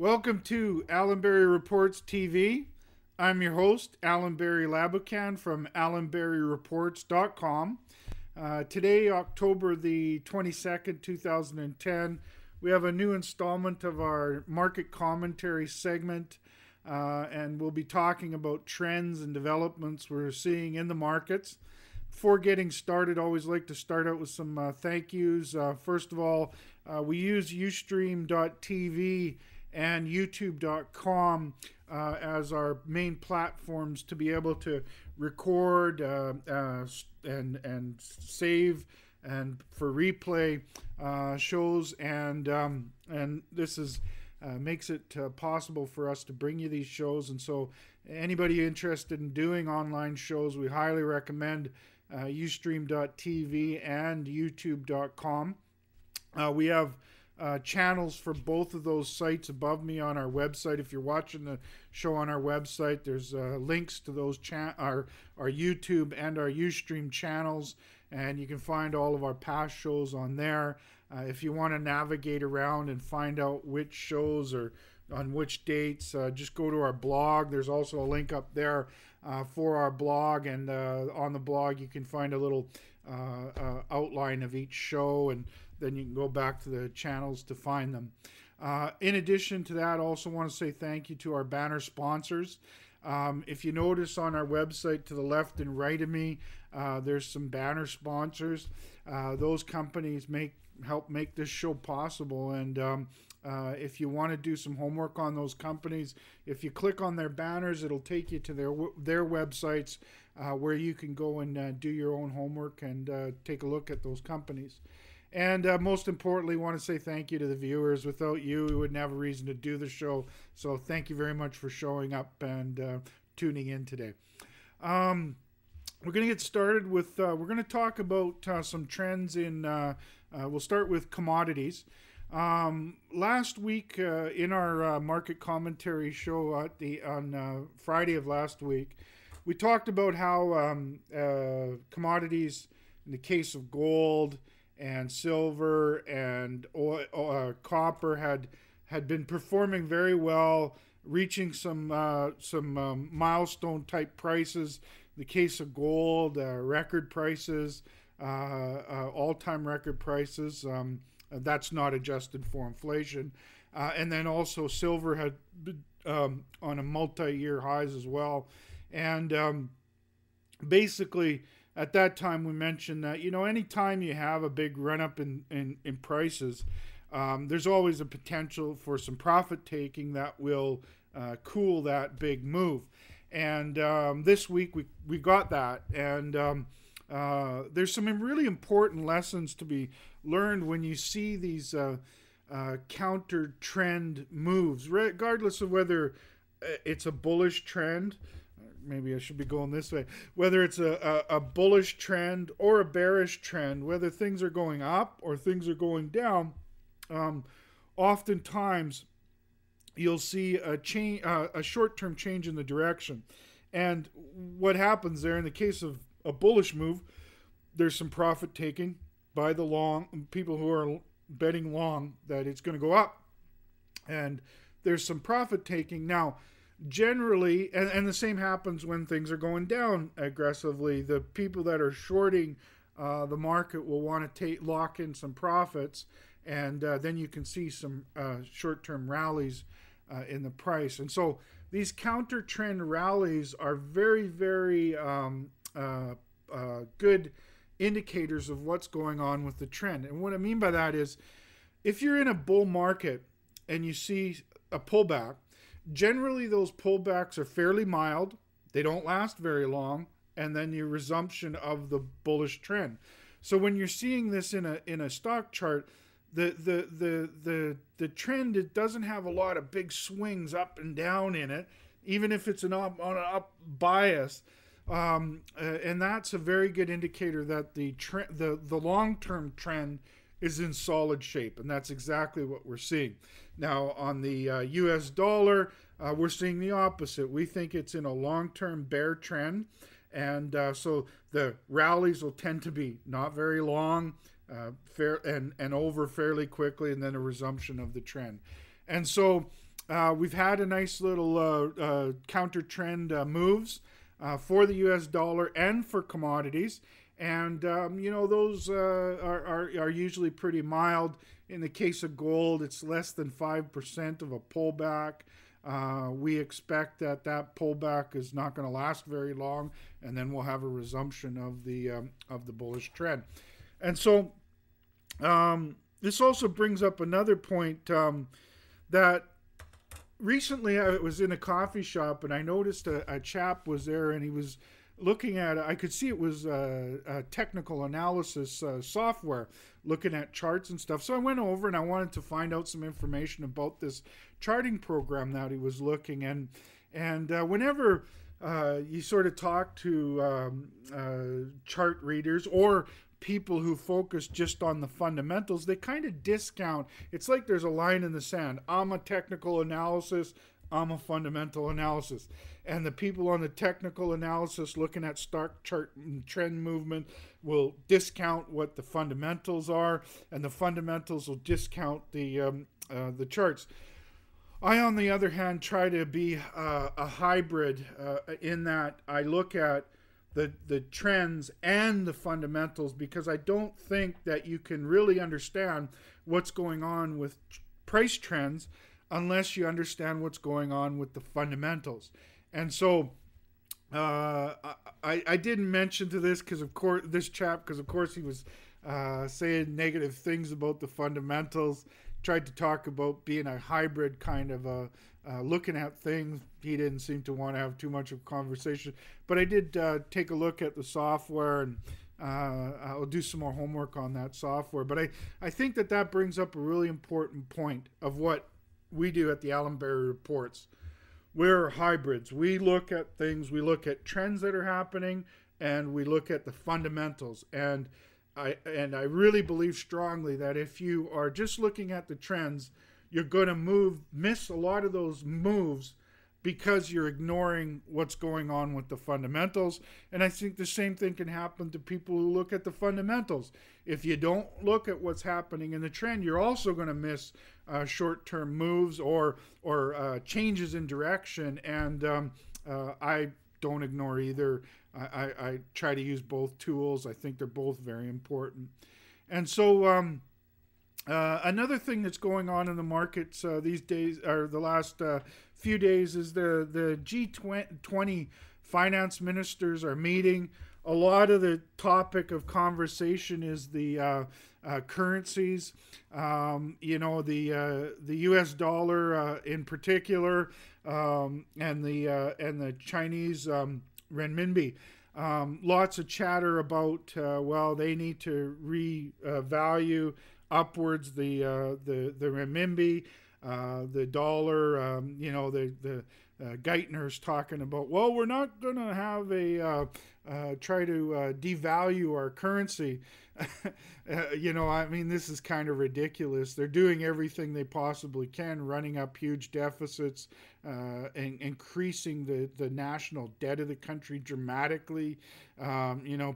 Welcome to Allan Reports TV. I'm your host, Allan Labucan from allanberryreports.com. Today, October the 22nd, 2010, we have a new installment of our market commentary segment, and we'll be talking about trends and developments we're seeing in the markets. Before getting started, I always like to start out with some thank yous. First of all, we use ustream.tv and youtube.com as our main platforms to be able to record and save and for replay shows, and this is makes it possible for us to bring you these shows. And so anybody interested in doing online shows, we highly recommend ustream.tv and youtube.com. We have channels for both of those sites above me on our website. If you're watching the show on our website, there's links to those our YouTube and our Ustream channels, and you can find all of our past shows on there. If you want to navigate around and find out which shows or on which dates, just go to our blog. There's also a link up there for our blog, and on the blog you can find a little outline of each show, and then you can go back to the channels to find them. In addition to that, I also want to say thank you to our banner sponsors. If you notice on our website to the left and right of me, there's some banner sponsors. Those companies help make this show possible, and if you want to do some homework on those companies, if you click on their banners, it'll take you to their websites where you can go and do your own homework and take a look at those companies. And most importantly, want to say thank you to the viewers. Without you, we wouldn't have a reason to do the show. So thank you very much for showing up and tuning in today. We're going to get started with, we're going to talk about some trends in, we'll start with commodities. Last week in our market commentary show on Friday of last week, we talked about how commodities, in the case of gold and silver and copper, had been performing very well, reaching some milestone type prices. In the case of gold, record prices, all-time record prices. That's not adjusted for inflation. And then also silver had been on a multi-year highs as well. And basically, at that time, we mentioned that, anytime you have a big run-up in prices, there's always a potential for some profit taking that will cool that big move. And this week, we got that. And there's some really important lessons to be learned when you see these counter trend moves, regardless of whether it's a bullish trend. Maybe I should be going this way. Whether it's a bullish trend or a bearish trend, whether things are going up or things are going down, oftentimes you'll see a short-term change in the direction. And what happens there in the case of a bullish move, there's some profit taking by the long people who are betting long that it's going to go up, and there's some profit taking. Now, generally, and the same happens when things are going down aggressively. The people that are shorting the market will want to lock in some profits, and then you can see some short-term rallies in the price. And so these counter trend rallies are very, very good indicators of what's going on with the trend. And what I mean by that is, if you're in a bull market and you see a pullback, generally those pullbacks are fairly mild, they don't last very long, and then your resumption of the bullish trend. So when you're seeing this in a stock chart, the trend, it doesn't have a lot of big swings up and down in it, even if it's on an up bias. And that's a very good indicator that the long-term trend is in solid shape, and that's exactly what we're seeing. Now, on the US dollar, we're seeing the opposite. We think it's in a long-term bear trend, and so the rallies will tend to be not very long, over fairly quickly, and then a resumption of the trend. And so we've had a nice little counter trend moves for the U.S. dollar and for commodities. And, those are usually pretty mild. In the case of gold, it's less than 5% of a pullback. We expect that pullback is not going to last very long, and then we'll have a resumption of the bullish trend. And so this also brings up another point that recently I was in a coffee shop and I noticed a chap was there and he was looking at it. I could see it was a technical analysis software looking at charts and stuff. So I went over and I wanted to find out some information about this charting program that he was looking and whenever you sort of talk to chart readers or people who focus just on the fundamentals, they kind of discount. It's like there's a line in the sand. I'm a technical analysis, I'm a fundamental analysis. And the people on the technical analysis looking at stock chart and trend movement will discount what the fundamentals are, and the fundamentals will discount the charts. I, on the other hand, try to be a hybrid in that I look at the trends and the fundamentals, because I don't think that you can really understand what's going on with price trends unless you understand what's going on with the fundamentals. And so I didn't mention to this because of course he was saying negative things about the fundamentals, tried to talk about being a hybrid kind of looking at things. He didn't seem to want to have too much of a conversation, but I did take a look at the software, and I'll do some more homework on that software. But I think that brings up a really important point of what we do at the Allan Berry Reports. We're hybrids. We look at things, we look at trends that are happening, and we look at the fundamentals. And I really believe strongly that if you are just looking at the trends, you're going to miss a lot of those moves because you're ignoring what's going on with the fundamentals. And I think the same thing can happen to people who look at the fundamentals. If you don't look at what's happening in the trend, you're also going to miss short-term moves or changes in direction. And I don't ignore either. I try to use both tools. I think they're both very important. And so another thing that's going on in the markets these days, or the last few days, is the G20 finance ministers are meeting. A lot of the topic of conversation is the currencies. The U.S. dollar in particular, and the Chinese renminbi. Lots of chatter about they need to revalue upwards the renminbi, the dollar. The Geithner's talking about, well, we're not going to have try to devalue our currency. This is kind of ridiculous. They're doing everything they possibly can, running up huge deficits, and increasing the national debt of the country dramatically,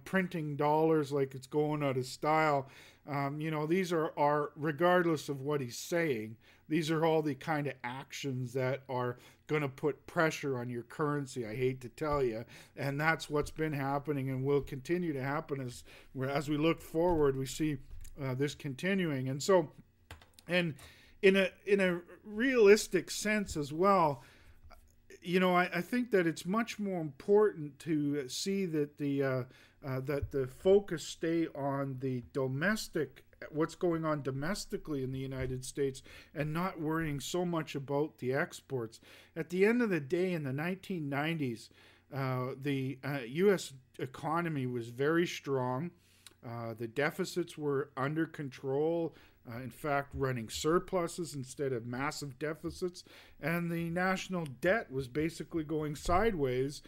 printing dollars like it's going out of style. These are, regardless of what he's saying, these are all the kind of actions that are going to put pressure on your currency, I hate to tell you. And that's what's been happening and will continue to happen as we look forward. We see this continuing. And so, and in a realistic sense as well, I think that it's much more important to see that the focus stay on the domestic, what's going on domestically in the United States, and not worrying so much about the exports. At the end of the day, in the 1990s, the U.S. economy was very strong. The deficits were under control, in fact, running surpluses instead of massive deficits. And the national debt was basically going sideways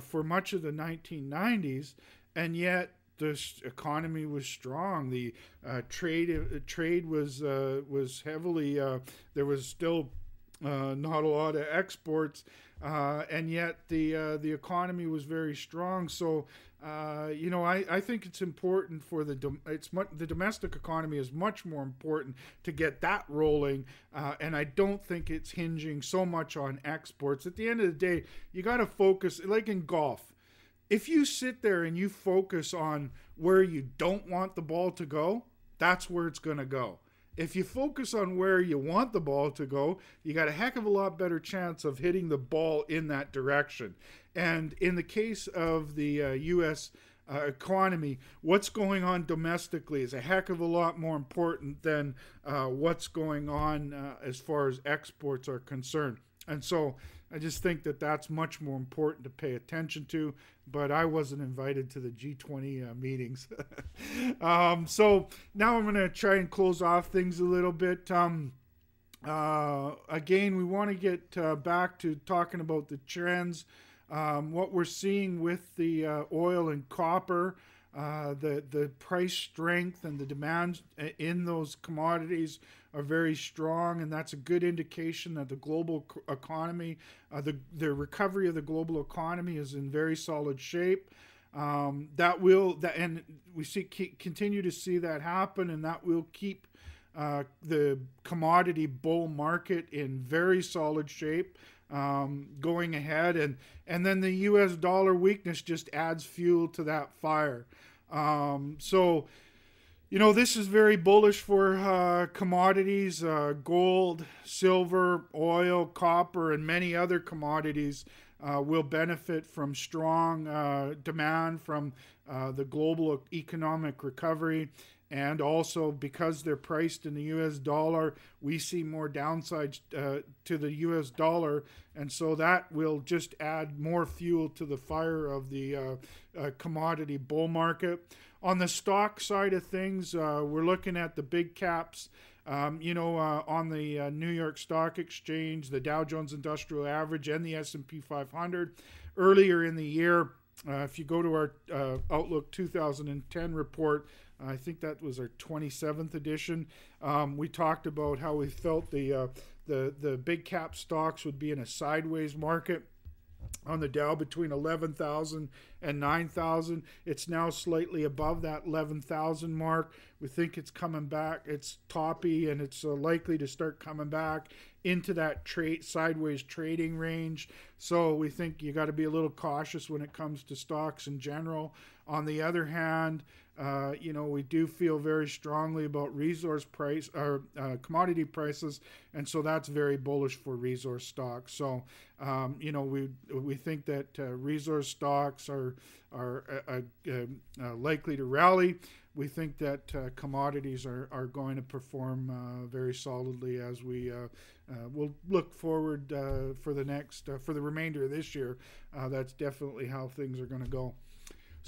for much of the 1990s. And yet, the economy was strong. The trade was heavily. There was still not a lot of exports, and yet the economy was very strong. So I think it's important for the domestic economy is much more important to get that rolling, and I don't think it's hinging so much on exports. At the end of the day, you got to focus, like in golf. If you sit there and you focus on where you don't want the ball to go, that's where it's going to go. If you focus on where you want the ball to go, you got a heck of a lot better chance of hitting the ball in that direction. And in the case of the U.S. Economy, what's going on domestically is a heck of a lot more important than what's going on as far as exports are concerned. And so I just think that that's much more important to pay attention to. But I wasn't invited to the G20 meetings. So now I'm going to try and close off things a little bit. Again, we want to get back to talking about the trends, what we're seeing with the oil and copper, the price strength and the demand in those commodities are very strong, and that's a good indication that the global economy, the recovery of the global economy is in very solid shape. And we continue to see that happen, and that will keep the commodity bull market in very solid shape going ahead, and then the U.S. dollar weakness just adds fuel to that fire. So this is very bullish for commodities, gold, silver, oil, copper, and many other commodities will benefit from strong demand from the global economic recovery. And also, because they're priced in the U.S. dollar, we see more downside to the U.S. dollar. And so that will just add more fuel to the fire of the commodity bull market. On the stock side of things, we're looking at the big caps. On the New York Stock Exchange, the Dow Jones Industrial Average, and the S&P 500. Earlier in the year, if you go to our Outlook 2010 report, I think that was our 27th edition. We talked about how we felt the big cap stocks would be in a sideways market on the Dow between 11,000 and 9,000. It's now slightly above that 11,000 mark. We think it's coming back. It's toppy, and it's likely to start coming back into that sideways trading range. So we think you got to be a little cautious when it comes to stocks in general. On the other hand, we do feel very strongly about commodity prices, and so that's very bullish for resource stocks. So, we think that resource stocks are likely to rally. We think that commodities are going to perform very solidly as we will look forward for the remainder of this year. That's definitely how things are going to go.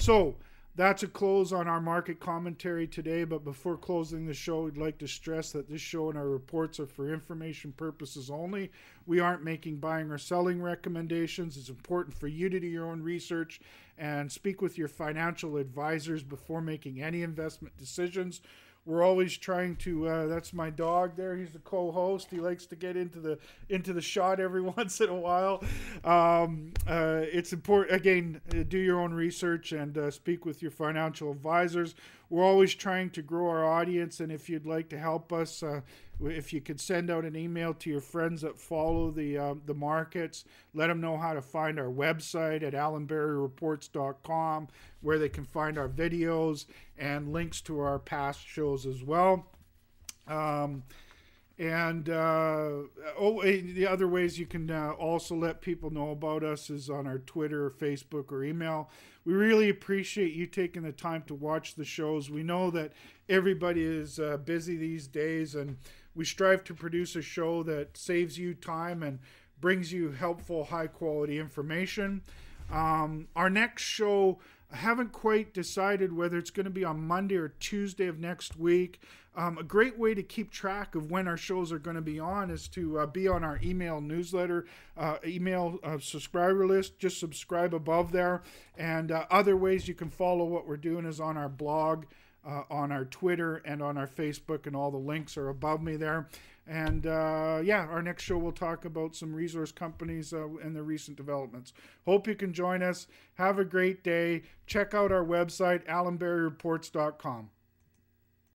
So that's a close on our market commentary today. But before closing the show, we'd like to stress that this show and our reports are for information purposes only. We aren't making buying or selling recommendations. It's important for you to do your own research and speak with your financial advisors before making any investment decisions. We're always trying to, that's my dog there. He's the co-host. He likes to get into the shot every once in a while. It's important, again, do your own research and speak with your financial advisors. We're always trying to grow our audience, and if you'd like to help us, if you could send out an email to your friends that follow the markets, let them know how to find our website at allanberryreports.com, where they can find our videos and links to our past shows as well. The other ways you can also let people know about us is on our Twitter, Facebook, or email. We really appreciate you taking the time to watch the shows. We know that everybody is busy these days, and we strive to produce a show that saves you time and brings you helpful, high-quality information. Our next show, I haven't quite decided whether it's going to be on Monday or Tuesday of next week. A great way to keep track of when our shows are going to be on is to be on our email newsletter, email subscriber list. Just subscribe above there. And other ways you can follow what we're doing is on our blog, on our Twitter and on our Facebook, and all the links are above me there. And yeah, our next show we'll talk about some resource companies and their recent developments. Hope you can join us. Have a great day. Check out our website, allanberryreports.com.